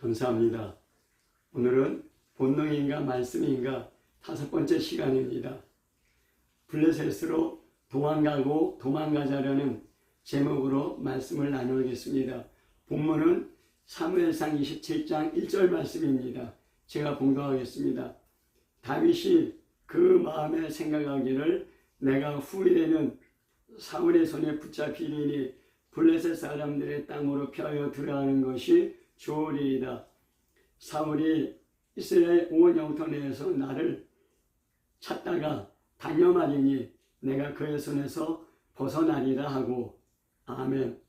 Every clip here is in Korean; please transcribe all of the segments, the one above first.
감사합니다. 오늘은 본능인가 말씀인가 5번째 시간입니다. 블레셋으로 도망가고 도망가자라는 제목으로 말씀을 나누겠습니다. 본문은 사무엘상 27장 1절 말씀입니다. 제가 봉독하겠습니다. 다윗이 그 마음에 생각하기를 내가 후일에는 사울의 손에 붙잡히리니 블레셋 사람들의 땅으로 피하여 들어가는 것이 좋으리이다. 사울이 이스라엘 온 영토 내에서 나를 찾다가 단념하리니 내가 그의 손에서 벗어나리라 하고. 아멘.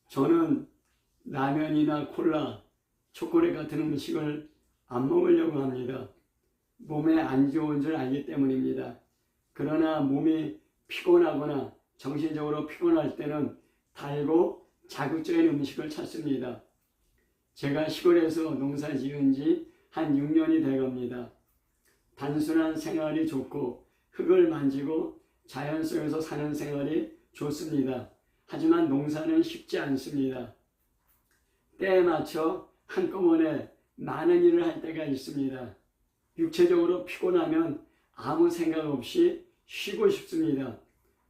저는 라면이나 콜라, 초콜릿 같은 음식을 안 먹으려고 합니다. 몸에 안 좋은 줄 알기 때문입니다. 그러나 몸이 피곤하거나 정신적으로 피곤할 때는 달고 자극적인 음식을 찾습니다. 제가 시골에서 농사 지은 지 한 6년이 돼갑니다. 단순한 생활이 좋고 흙을 만지고 자연 속에서 사는 생활이 좋습니다. 하지만 농사는 쉽지 않습니다. 때에 맞춰 한꺼번에 많은 일을 할 때가 있습니다. 육체적으로 피곤하면 아무 생각 없이 쉬고 싶습니다.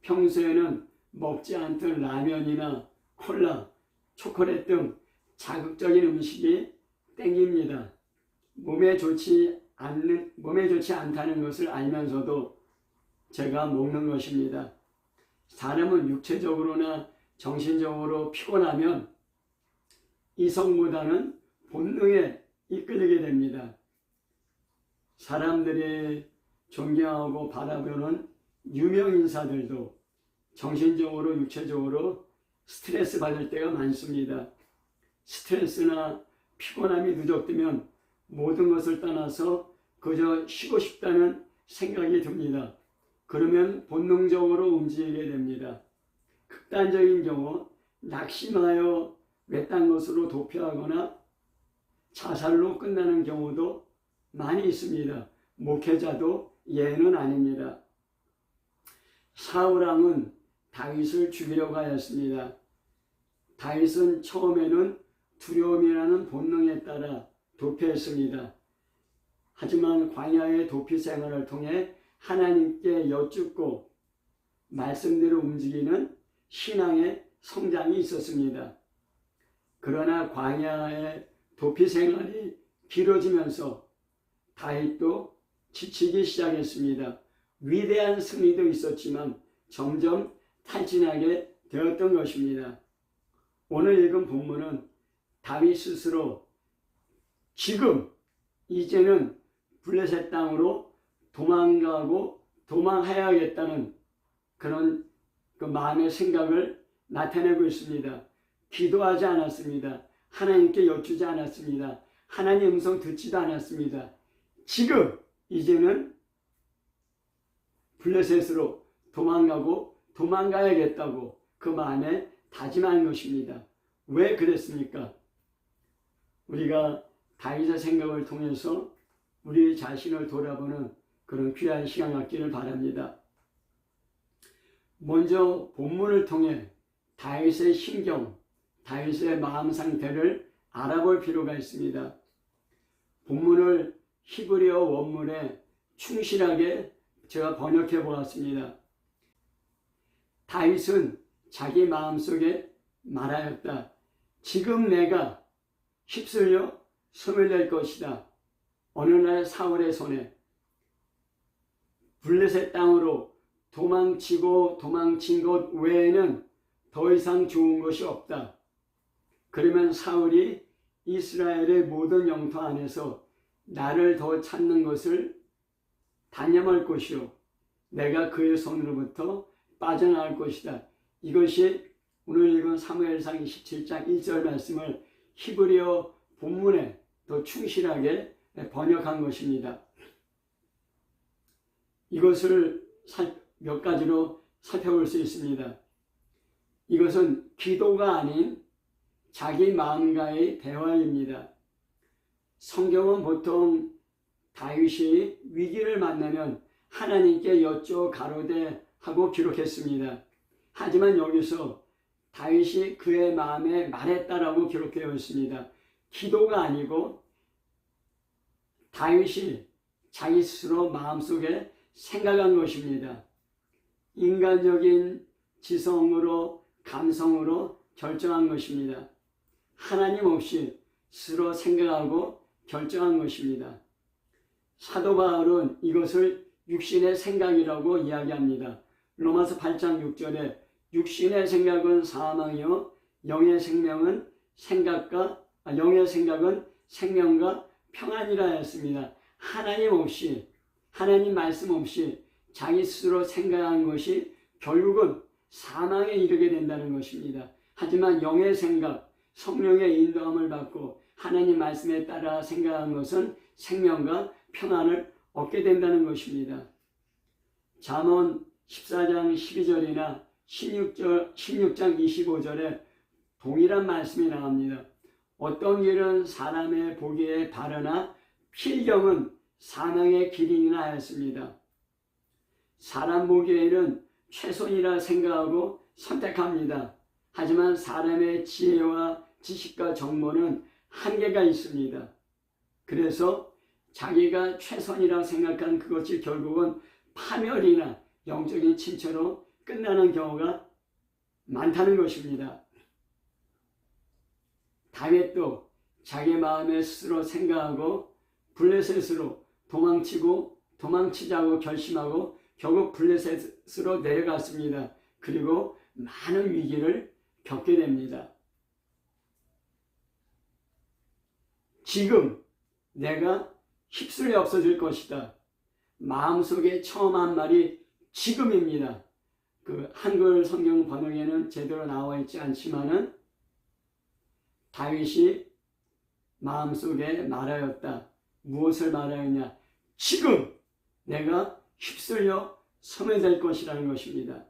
평소에는 먹지 않던 라면이나 콜라, 초콜릿 등 자극적인 음식이 땡깁니다. 몸에 좋지 않다는 것을 알면서도 제가 먹는 것입니다. 사람은 육체적으로나 정신적으로 피곤하면 이성보다는 본능에 이끌리게 됩니다. 사람들이 존경하고 바라보는 유명 인사들도 정신적으로 육체적으로 스트레스 받을 때가 많습니다. 스트레스나 피곤함이 누적되면 모든 것을 떠나서 그저 쉬고 싶다는 생각이 듭니다. 그러면 본능적으로 움직이게 됩니다. 극단적인 경우 낙심하여 외딴 곳으로 도피하거나 자살로 끝나는 경우도 많이 있습니다. 목회자도 예는 아닙니다. 사울왕은 다윗을 죽이려고 하였습니다. 다윗은 처음에는 두려움이라는 본능에 따라 도피했습니다. 하지만 광야의 도피 생활을 통해 하나님께 여쭙고 말씀대로 움직이는 신앙의 성장이 있었습니다. 그러나 광야의 도피 생활이 길어지면서 다윗도 지치기 시작했습니다. 위대한 승리도 있었지만 점점 탈진하게 되었던 것입니다. 오늘 읽은 본문은 다윗 스스로 지금 이제는 블레셋 땅으로 도망가고 도망해야겠다는 그런 그 마음의 생각을 나타내고 있습니다. 기도하지 않았습니다. 하나님께 여쭈지 않았습니다. 하나님의 음성 듣지도 않았습니다. 지금 이제는 블레셋으로 도망가고 도망가야겠다고 그 마음에 다짐하는 것입니다. 왜 그랬습니까? 우리가 다윗의 생각을 통해서 우리 자신을 돌아보는 그런 귀한 시간 갖기를 바랍니다. 먼저 본문을 통해 다윗의 심경, 다윗의 마음 상태를 알아볼 필요가 있습니다. 본문을 히브리어 원문에 충실하게 제가 번역해 보았습니다. 다윗은 자기 마음속에 말하였다. 지금 내가 휩쓸려 소멸될 것이다. 어느 날 사울의 손에 블레셋 땅으로 도망친 것 외에는 더 이상 좋은 것이 없다. 그러면 사울이 이스라엘의 모든 영토 안에서 나를 더 찾는 것을 단념할 것이요 내가 그의 손으로부터 빠져나갈 것이다. 이것이 오늘 읽은 사무엘상 27장 1절 말씀을 히브리어 본문에 더 충실하게 번역한 것입니다. 이것을 몇 가지로 살펴볼 수 있습니다. 이것은 기도가 아닌 자기 마음과의 대화입니다. 성경은 보통 다윗이 위기를 만나면 하나님께 여쭈어 가로되 하고 기록했습니다. 하지만 여기서 다윗이 그의 마음에 말했다라고 기록되어 있습니다. 기도가 아니고 다윗이 자기 스스로 마음속에 생각한 것입니다. 인간적인 지성으로 감성으로 결정한 것입니다. 하나님 없이 스스로 생각하고 결정한 것입니다. 사도 바울은 이것을 육신의 생각이라고 이야기합니다. 로마서 8장 6절에 육신의 생각은 사망이요 영의 생명은 영의 생각은 생명과 평안이라 했습니다. 하나님 없이, 하나님 말씀 없이 자기 스스로 생각한 것이 결국은 사망에 이르게 된다는 것입니다. 하지만 영의 생각, 성령의 인도함을 받고 하나님 말씀에 따라 생각한 것은 생명과 평안을 얻게 된다는 것입니다. 잠언 14장 12절이나 16장 25절에 동일한 말씀이 나옵니다. 어떤 길은 사람의 보기에 바르나 필경은 사망의 길이니라 하였습니다. 사람 보기에는 최선이라 생각하고 선택합니다. 하지만 사람의 지혜와 지식과 정보는 한계가 있습니다. 그래서 자기가 최선이라 생각한 그것이 결국은 파멸이나 영적인 침체로 끝나는 경우가 많다는 것입니다. 다윗도 자기 마음에 스스로 생각하고 블레셋으로 도망치자고 결심하고 결국 블레셋으로 내려갔습니다. 그리고 많은 위기를 겪게 됩니다. 지금 내가 휩쓸려 없어질 것이다. 마음속에 처음 한 말이 지금입니다. 그 한글 성경 번역에는 제대로 나와 있지 않지만은 다윗이 마음속에 말하였다. 무엇을 말하였냐? 지금 내가 휩쓸려 소멸될 것이라는 것입니다.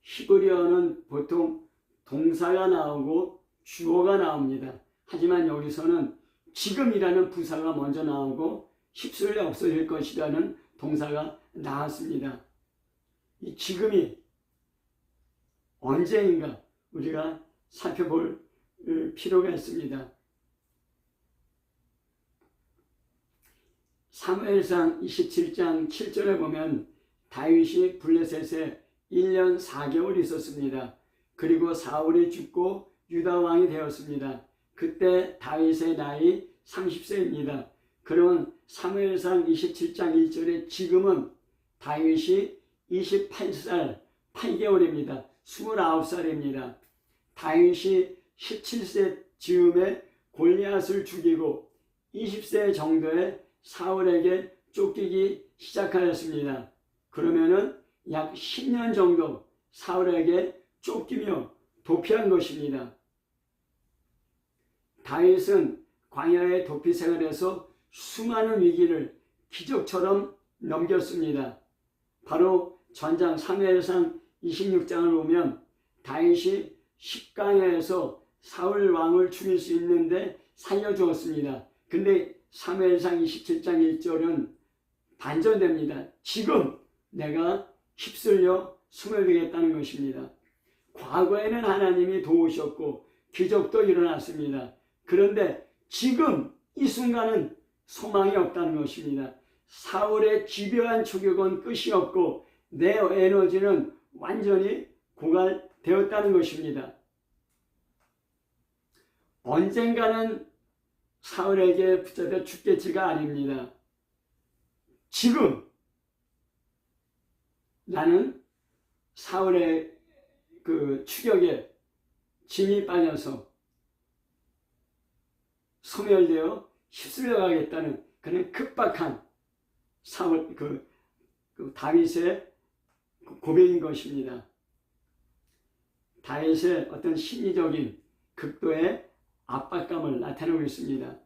히브리어는 보통 동사가 나오고 주어가 나옵니다. 하지만 여기서는 지금이라는 부사가 먼저 나오고 휩쓸려 없어질 것이라는 동사가 나왔습니다. 이 지금이 언제인가 우리가 살펴볼 필요가 있습니다. 사무엘상 27장 7절에 보면 다윗이 블레셋에 1년 4개월 있었습니다. 그리고 사울이 죽고 유다 왕이 되었습니다. 그때 다윗의 나이 30세입니다. 그러면 사무엘상 27장 1절에 지금은 다윗이 28살 8개월입니다. 29살입니다. 다윗이 17세 즈음에 골리앗을 죽이고 20세 정도에 사울에게 쫓기기 시작하였습니다. 그러면은 약 10년 정도 사울에게 쫓기며 도피한 것입니다. 다윗은 광야의 도피 생활에서 수많은 위기를 기적처럼 넘겼습니다. 바로 전장 사무엘상 26장을 보면 다윗이 십강야에서 사울 왕을 죽일 수 있는데 살려주었습니다. 근데 사무엘상 27장 1절은 반전됩니다. 지금 내가 휩쓸려 소멸되겠다는 것입니다. 과거에는 하나님이 도우셨고 기적도 일어났습니다. 그런데 지금 이 순간은 소망이 없다는 것입니다. 사울의 집요한 추격은 끝이 없고 내 에너지는 완전히 고갈되었다는 것입니다. 언젠가는 사울에게 붙잡혀 죽겠지가 아닙니다. 지금 나는 사울의 그 추격에 진이 빠져서 소멸되어 휩쓸려 가겠다는 그런 급박한 사울 다윗의 고백인 것입니다. 다윗의 어떤 심리적인 극도의 압박감을 나타내고 있습니다.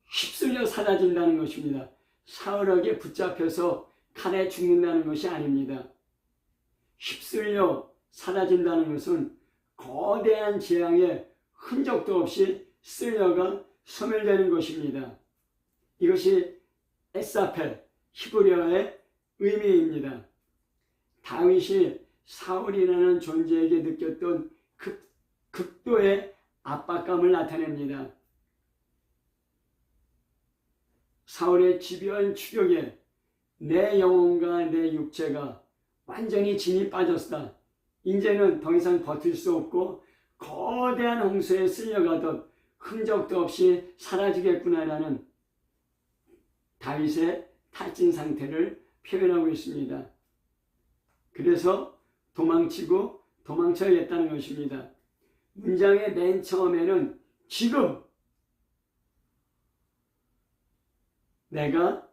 휩쓸려 사라진다는 것입니다. 사울에게 붙잡혀서 칼에 죽는다는 것이 아닙니다. 휩쓸려 사라진다는 것은 거대한 재앙에 흔적도 없이 쓸려가 소멸되는 것입니다. 이것이 에사펠 히브리어의 의미입니다. 다윗이 사울이라는 존재에게 느꼈던 극도의 압박감을 나타냅니다. 사울의 집요한 추격에 내 영혼과 내 육체가 완전히 진이 빠졌다. 이제는 더 이상 버틸 수 없고 거대한 홍수에 쓸려가듯 흔적도 없이 사라지겠구나라는 다윗의 탈진 상태를 표현하고 있습니다. 그래서 도망치고 도망쳐야겠다는 것입니다. 문장의 맨 처음에는 지금 내가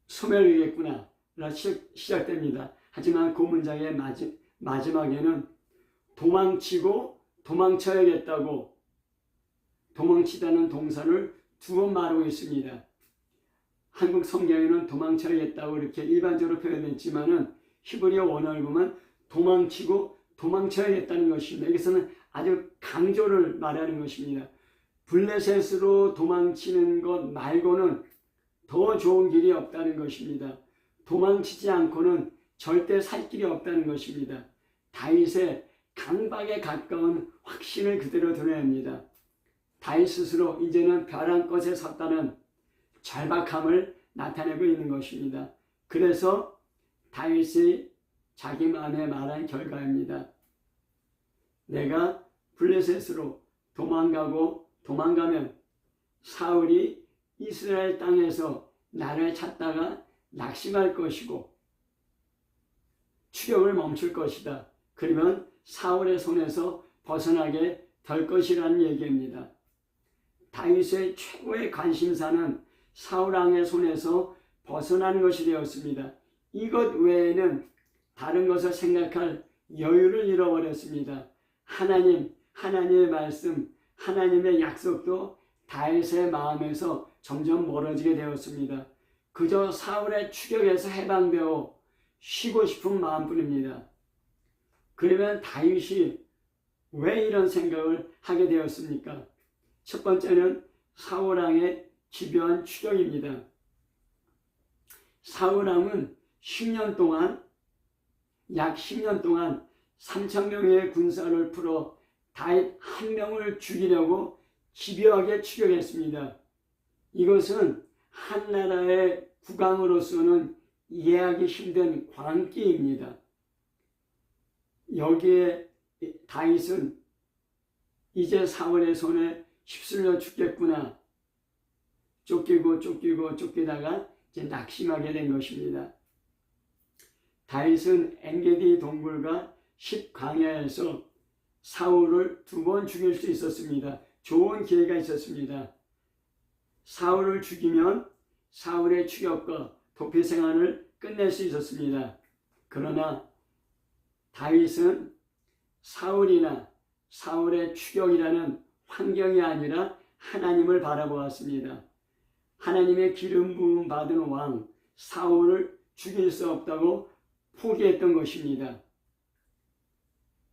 소멸하겠구나 라 시작됩니다. 하지만 그 문장의 마지막에는 도망치고 도망쳐야겠다고 도망치다는 동사를 두 번 말하고 있습니다. 한국 성경에는 도망쳐야겠다고 이렇게 일반적으로 표현했지만은 히브리어 원어를 보면 도망치고 도망쳐야겠다는 것입니다. 여기서는 아주 강조를 말하는 것입니다. 블레셋으로 도망치는 것 말고는 더 좋은 길이 없다는 것입니다. 도망치지 않고는 절대 살 길이 없다는 것입니다. 다윗의 강박에 가까운 확신을 그대로 드러냅니다. 다윗 스스로 이제는 벼랑 끝에 섰다는 절박함을 나타내고 있는 것입니다. 그래서 다윗이 자기 마음에 말한 결과입니다. 내가 블레셋으로 도망가면 사울이 이스라엘 땅에서 나를 찾다가 낙심할 것이고 추격을 멈출 것이다. 그러면 사울의 손에서 벗어나게 될 것이라는 얘기입니다. 다윗의 최고의 관심사는 사울 왕의 손에서 벗어나는 것이 되었습니다. 이것 외에는 다른 것을 생각할 여유를 잃어버렸습니다. 하나님의 말씀, 하나님의 약속도 다윗의 마음에서 점점 멀어지게 되었습니다. 그저 사울의 추격에서 해방되어 쉬고 싶은 마음뿐입니다. 그러면 다윗이 왜 이런 생각을 하게 되었습니까? 첫 번째는 사울 왕의 집요한 추격입니다. 사울 왕은 약 10년 동안 3,000명의 군사를 풀어 다윗 한 명을 죽이려고 집요하게 추격했습니다. 이것은 한 나라의 국왕으로서는 이해하기 힘든 광기입니다. 여기에 다윗은 이제 사울의 손에 휩쓸려 죽겠구나. 쫓기다가 이제 낙심하게 된 것입니다. 다윗은 엔게디 동굴과 십광야에서 사울을 2번 죽일 수 있었습니다. 좋은 기회가 있었습니다. 사울을 죽이면 사울의 추격과 도피 생활을 끝낼 수 있었습니다. 그러나 다윗은 사울이나 사울의 추격이라는 환경이 아니라 하나님을 바라보았습니다. 하나님의 기름 부음 받은 왕 사울을 죽일 수 없다고 포기했던 것입니다.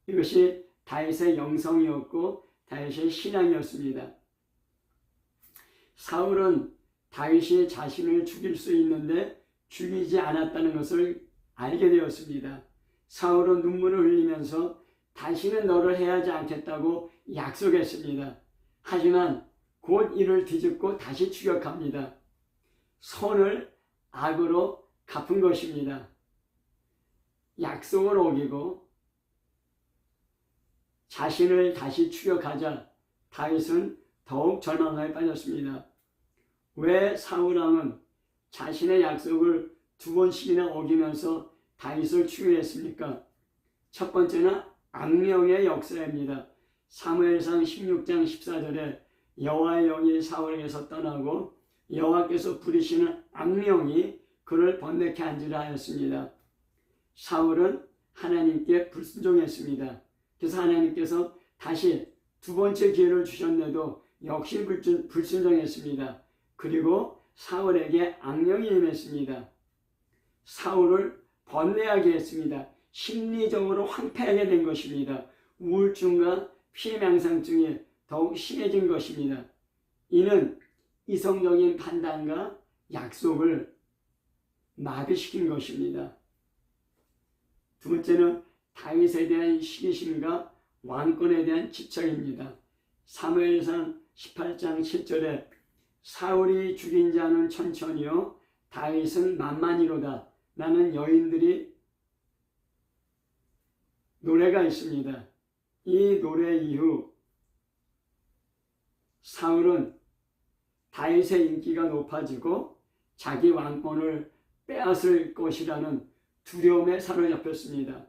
이것이 다윗의 영성이었고 다윗의 신앙이었습니다. 사울은 다윗이 자신을 죽일 수 있는데 죽이지 않았다는 것을 알게 되었습니다. 사울은 눈물을 흘리면서 다시는 너를 해하지 않겠다고 약속했습니다. 하지만 곧 이를 뒤집고 다시 추격합니다. 손을 악으로 갚은 것입니다. 약속을 어기고 자신을 다시 추격하자 다윗은 더욱 절망에 빠졌습니다. 왜 사울 왕은 자신의 약속을 2번씩이나 어기면서 다윗을 추격했습니까? 첫 번째는 악령의 역사입니다. 사무엘상 16장 14절에 여호와의 영이 사울에게서 떠나고 여호와께서 부리시는 악령이 그를 번뇌케 한지라 하였습니다. 사울은 하나님께 불순종했습니다. 그래서 하나님께서 다시 2번째 기회를 주셨는데도 역시 불순종했습니다. 그리고 사울에게 악령이 임했습니다. 사울을 번뇌하게 했습니다. 심리적으로 황폐하게 된 것입니다. 우울증과 피해망상증이 더욱 심해진 것입니다. 이는 이성적인 판단과 약속을 마비시킨 것입니다. 두 번째는 다윗에 대한 시기심과 왕권에 대한 집착입니다. 사무엘상 18장 7절에 사울이 죽인 자는 천천히요 다윗은 만만히로다. 라는 여인들이 노래가 있습니다. 이 노래 이후 사울은 다윗의 인기가 높아지고 자기 왕권을 빼앗을 것이라는 두려움에 사로잡혔습니다.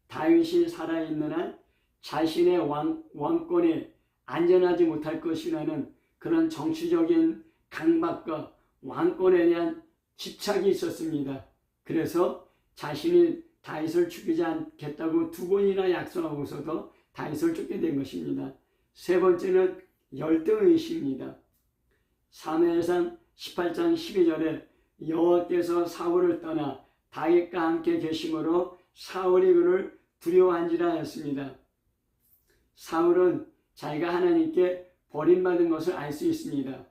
다윗이 살아있는 한 자신의 왕권이 안전하지 못할 것이라는 그런 정치적인 강박과 왕권에 대한 집착이 있었습니다. 그래서 자신이 다윗을 죽이지 않겠다고 두 번이나 약속하고서도 다윗을 쫓게 된 것입니다. 세 번째는 열등의식입니다. 사무엘상 18장 12절에 여호와께서 사울을 떠나 다윗과 함께 계심으로 사울이 그를 두려워한지라 하였습니다. 사울은 자기가 하나님께 버림받은 것을 알 수 있습니다.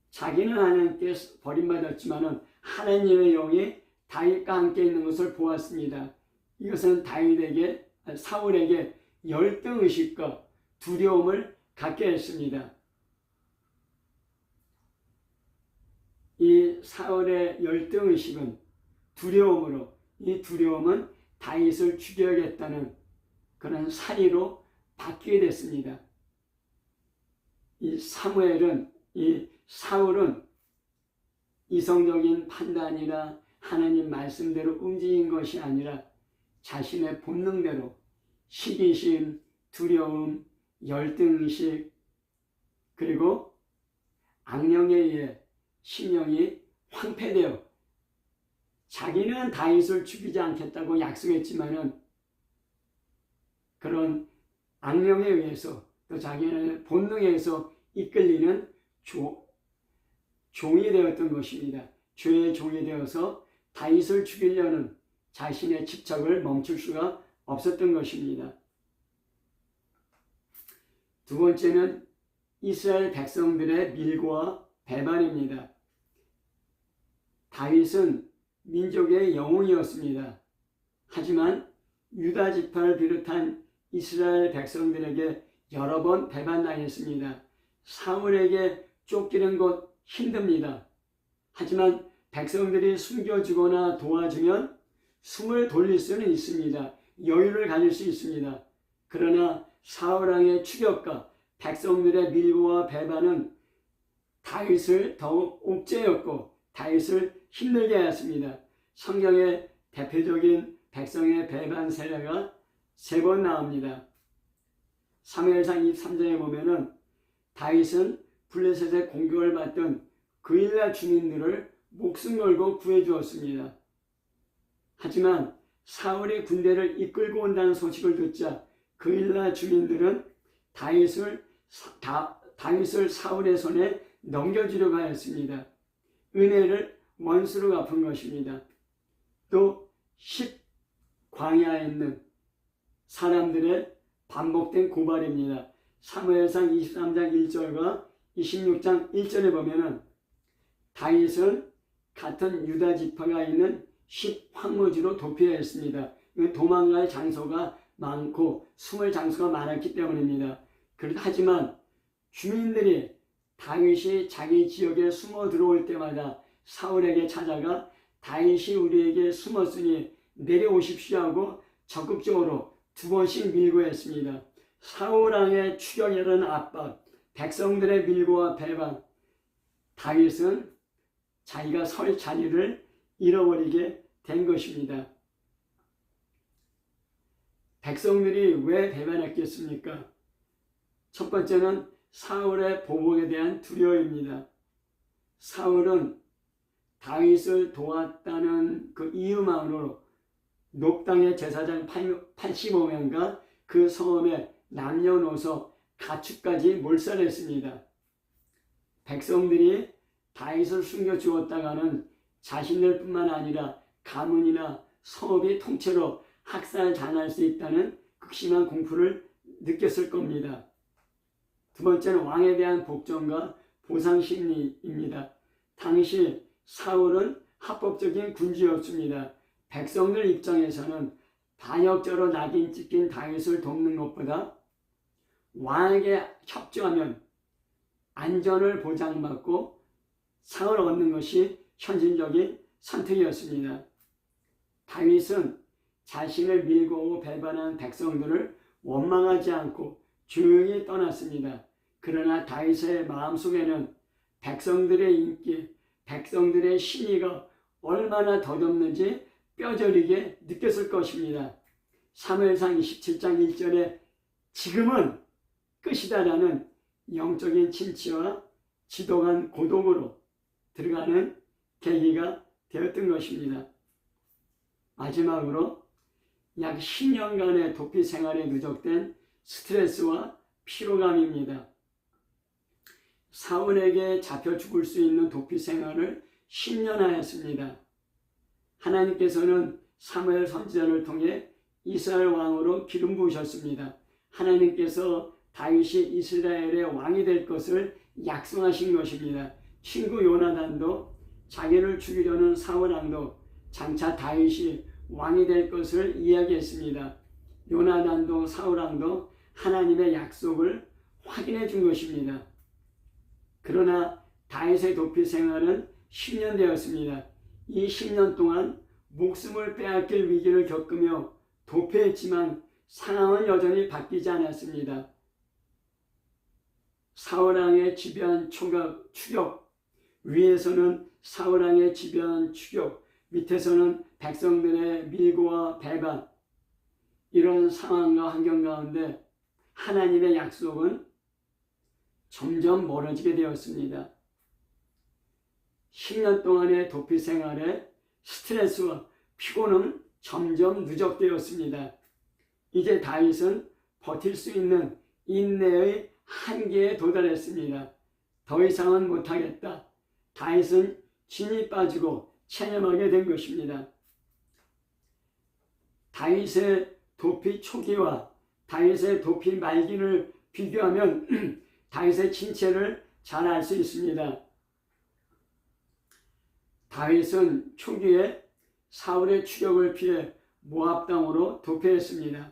자기는 하나님께 버림받았지만 하나님의 영이 다윗과 함께 있는 것을 보았습니다. 이것은 사울에게 열등의식과 두려움을 갖게 했습니다. 이 사울의 열등의식은 두려움으로, 이 두려움은 다윗을 죽여야겠다는 그런 살이로 바뀌게 됐습니다. 이 사울은 이성적인 판단이나 하나님 말씀대로 움직인 것이 아니라 자신의 본능대로 시기심, 두려움, 열등의식, 그리고 악령에 의해 심령이 황폐되어 자기는 다윗을 죽이지 않겠다고 약속했지만은 그런 악령에 의해서 또 자기의 본능에 의해서 이끌리는 종이 되었던 것입니다. 죄의 종이 되어서 다윗을 죽이려는 자신의 집착을 멈출 수가 없었던 것입니다. 두 번째는 이스라엘 백성들의 밀고와 배반입니다. 다윗은 민족의 영웅이었습니다. 하지만 유다 지파를 비롯한 이스라엘 백성들에게 여러 번 배반당했습니다. 사울에게 쫓기는 것 힘듭니다. 하지만 백성들이 숨겨주거나 도와주면 숨을 돌릴 수는 있습니다. 여유를 가질 수 있습니다. 그러나 사울왕의 추격과 백성들의 밀고와 배반은 다윗을 더욱 옥죄였고 다윗을 힘들게 하였습니다. 성경의 대표적인 백성의 배반 세례가 3번 나옵니다. 사무엘상 23장에 보면은 다윗은 블레셋의 공격을 받던 그일라 주민들을 목숨 걸고 구해주었습니다. 하지만 사울이 군대를 이끌고 온다는 소식을 듣자 그일라 주민들은 다윗을 사울의 손에 넘겨주려고 하였습니다. 은혜를 원수로 갚은 것입니다. 또 10광야에 있는 사람들의 반복된 고발입니다. 사무엘상 23장 1절과 26장 1절에 보면은 다윗은 같은 유다 지파가 있는 10황무지로 도피하였습니다. 도망갈 장소가 많고 숨을 장소가 많았기 때문입니다. 하지만 주민들이 다윗이 자기 지역에 숨어 들어올 때마다 사울에게 찾아가 다윗이 우리에게 숨었으니 내려오십시오 하고 적극적으로 2번씩 밀고 했습니다. 사울왕의 추격이라는 압박, 백성들의 밀고와 배반, 다윗은 자기가 설 자리를 잃어버리게 된 것입니다. 백성들이 왜 배반했겠습니까? 첫 번째는 사울의 보복에 대한 두려움입니다. 사울은 다윗을 도왔다는 그 이유만으로 녹당의 제사장 85명과 그 성읍에 남녀노소 가축까지 몰살했습니다. 백성들이 다윗을 숨겨 주었다가는 자신들뿐만 아니라 가문이나 성읍이 통째로 학살당할 수 있다는 극심한 공포를 느꼈을 겁니다. 두 번째는 왕에 대한 복종과 보상심리입니다. 당시 사울은 합법적인 군주였습니다. 백성들 입장에서는 반역죄로 낙인 찍힌 다윗을 돕는 것보다 왕에게 협조하면 안전을 보장받고 상을 얻는 것이 현실적인 선택이었습니다. 다윗은 자신을 밀고 배반한 백성들을 원망하지 않고 조용히 떠났습니다. 그러나 다윗의 마음속에는 백성들의 인기, 백성들의 신의가 얼마나 덧없는지 뼈저리게 느꼈을 것입니다. 사무엘상 27장 1절에 지금은 끝이다라는 영적인 침체와 지독한 고독으로 들어가는 계기가 되었던 것입니다. 마지막으로 약 10년간의 도피 생활에 누적된 스트레스와 피로감입니다. 사울에게 잡혀 죽을 수 있는 도피 생활을 10년 하였습니다. 하나님께서는 사무엘 선지자를 통해 이스라엘 왕으로 기름 부으셨습니다. 하나님께서 다윗이 이스라엘의 왕이 될 것을 약속하신 것입니다. 친구 요나단도 자기를 죽이려는 사울 왕도 장차 다윗이 왕이 될 것을 이야기했습니다. 요나단도 사울 왕도 하나님의 약속을 확인해 준 것입니다. 그러나 다윗의 도피 생활은 10년 되었습니다. 이 10년 동안 목숨을 빼앗길 위기를 겪으며 도피했지만 상황은 여전히 바뀌지 않았습니다. 사울왕의 지배한 추격, 위에서는 사울왕의 지배한 추격, 밑에서는 백성들의 밀고와 배반, 이런 상황과 환경 가운데 하나님의 약속은 점점 멀어지게 되었습니다. 10년 동안의 도피 생활에 스트레스와 피곤은 점점 누적되었습니다. 이제 다윗은 버틸 수 있는 인내의 한계에 도달했습니다. 더 이상은 못하겠다. 다윗은 진이 빠지고 체념하게 된 것입니다. 다윗의 도피 초기와 다윗의 도피 말기를 비교하면 다윗의 진체를 잘 알 수 있습니다. 다윗은 초기에 사울의 추격을 피해 모압 땅으로 도피했습니다.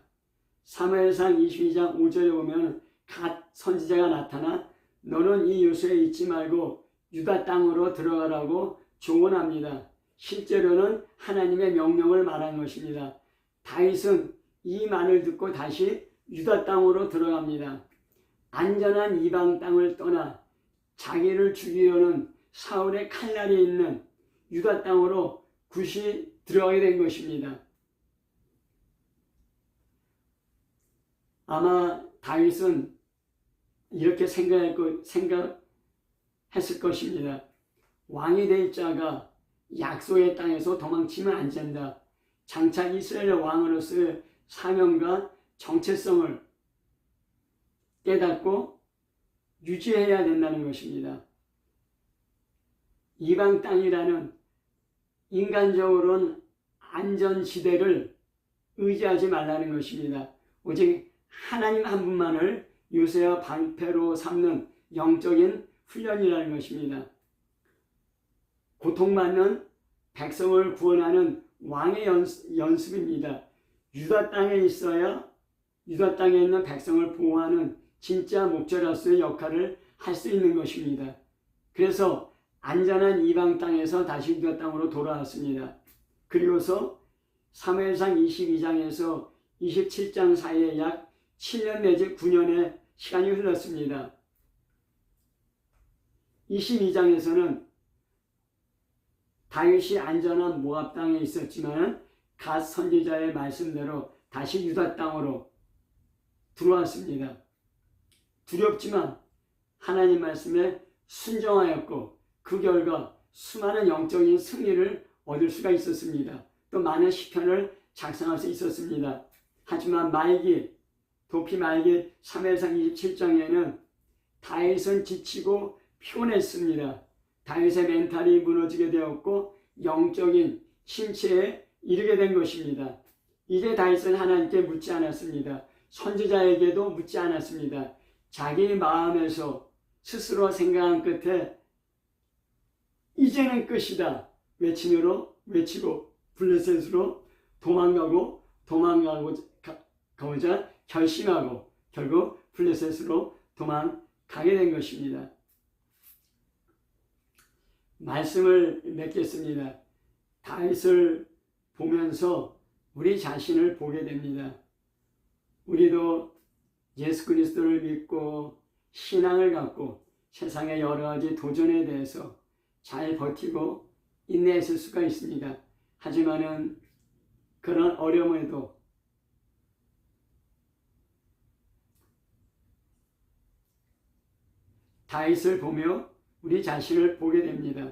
사무엘상 22장 5절에 보면 갓 선지자가 나타나 너는 이 요소에 있지 말고 유다 땅으로 들어가라고 조언합니다. 실제로는 하나님의 명령을 말한 것입니다. 다윗은 이 말을 듣고 다시 유다 땅으로 들어갑니다. 안전한 이방 땅을 떠나 자기를 죽이려는 사울의 칼날이 있는 유다 땅으로 굿이 들어가게 된 것입니다. 아마 다윗은 이렇게 생각했을 것입니다. 왕이 될 자가 약속의 땅에서 도망치면 안 된다. 장차 이스라엘 왕으로서의 사명과 정체성을 깨닫고 유지해야 된다는 것입니다. 이방 땅이라는 인간적으로는 안전지대를 의지하지 말라는 것입니다. 오직 하나님 한 분만을 요새와 방패로 삼는 영적인 훈련이라는 것입니다. 고통받는 백성을 구원하는 왕의 연습입니다. 유다 땅에 있어야 유다 땅에 있는 백성을 보호하는 진짜 목자로서의 역할을 할 수 있는 것입니다. 그래서 안전한 이방 땅에서 다시 유다 땅으로 돌아왔습니다. 그리고서 사무엘상 22장에서 27장 사이에 약 7년 내지 9년의 시간이 흘렀습니다. 22장에서는 다윗이 안전한 모압 땅에 있었지만 갓 선지자의 말씀대로 다시 유다 땅으로 들어왔습니다. 두렵지만 하나님 말씀에 순종하였고 그 결과 수많은 영적인 승리를 얻을 수가 있었습니다. 또 많은 시편을 작성할 수 있었습니다. 하지만 도피 말기 사무엘상 27장에는 다윗은 지치고 피곤했습니다. 다윗의 멘탈이 무너지게 되었고 영적인 침체에 이르게 된 것입니다. 이제 다윗은 하나님께 묻지 않았습니다. 선지자에게도 묻지 않았습니다. 자기 마음에서 스스로 생각한 끝에 이제는 끝이다 외치고 블레셋으로 도망가고자 결심하고 결국 블레셋으로 도망가게 된 것입니다. 말씀을 맺겠습니다. 다윗을 보면서 우리 자신을 보게 됩니다. 우리도 예수 그리스도를 믿고 신앙을 갖고 세상의 여러 가지 도전에 대해서 잘 버티고 인내했을 수가 있습니다. 하지만은 그런 어려움에도 다윗을 보며 우리 자신을 보게 됩니다.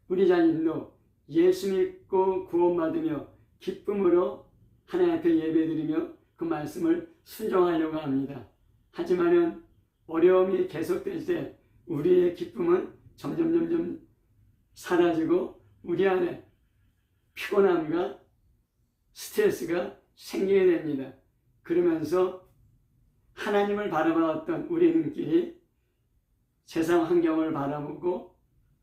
우리 자신도 예수 믿고 구원받으며 기쁨으로 하나님 앞에 예배드리며 그 말씀을 순종하려고 합니다. 하지만은 어려움이 계속될 때 우리의 기쁨은 점점 사라지고 우리 안에 피곤함과 스트레스가 생기게 됩니다. 그러면서 하나님을 바라봤던 우리 눈길이 세상 환경을 바라보고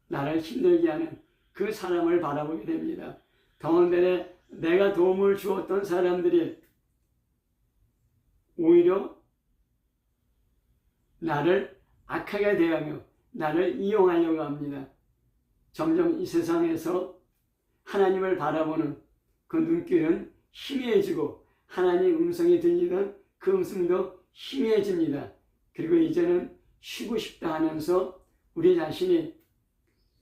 나를 힘들게 하는 그 사람을 바라보게 됩니다. 더군다나 내가 도움을 주었던 사람들이 오히려 나를 악하게 대하며 나를 이용하려고 합니다. 점점 이 세상에서 하나님을 바라보는 그 눈길은 희미해지고 하나님 음성이 들리던 그 음성도 희미해집니다. 그리고 이제는 쉬고 싶다 하면서 우리 자신이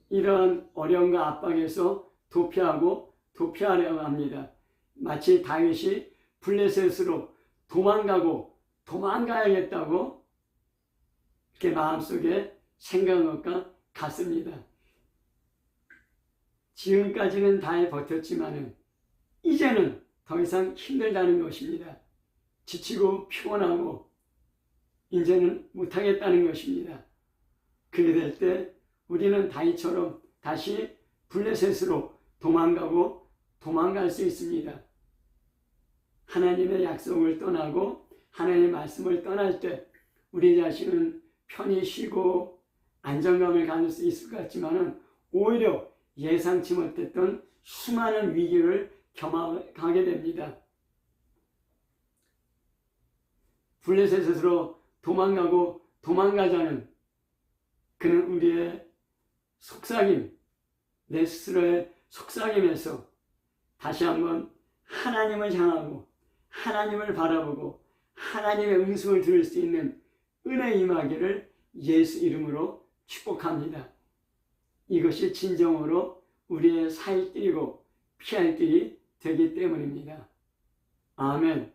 이러한 어려움과 압박에서 도피하려고 합니다. 마치 다윗이 블레셋으로 도망가야겠다고 이렇게 마음속에 생각한 것과 같습니다. 지금까지는 잘 버텼지만은 이제는 더 이상 힘들다는 것입니다. 지치고 피곤하고 이제는 못하겠다는 것입니다. 그래 될 때 우리는 다윗처럼 다시 블레셋으로 도망갈 수 있습니다. 하나님의 약속을 떠나고 하나님의 말씀을 떠날 때 우리 자신은 편히 쉬고 안정감을 가질 수 있을 것 같지만은 오히려 예상치 못했던 수많은 위기를 경험하게 됩니다. 블레셋으로 도망가자는 그는 우리의 속삭임, 내 스스로의 속삭임에서 다시 한번 하나님을 향하고 하나님을 바라보고 하나님의 음성을 들을 수 있는 은혜 임하기를 예수 이름으로 축복합니다. 이것이 진정으로 우리의 살 길이고 피할 길이 되기 때문입니다. 아멘.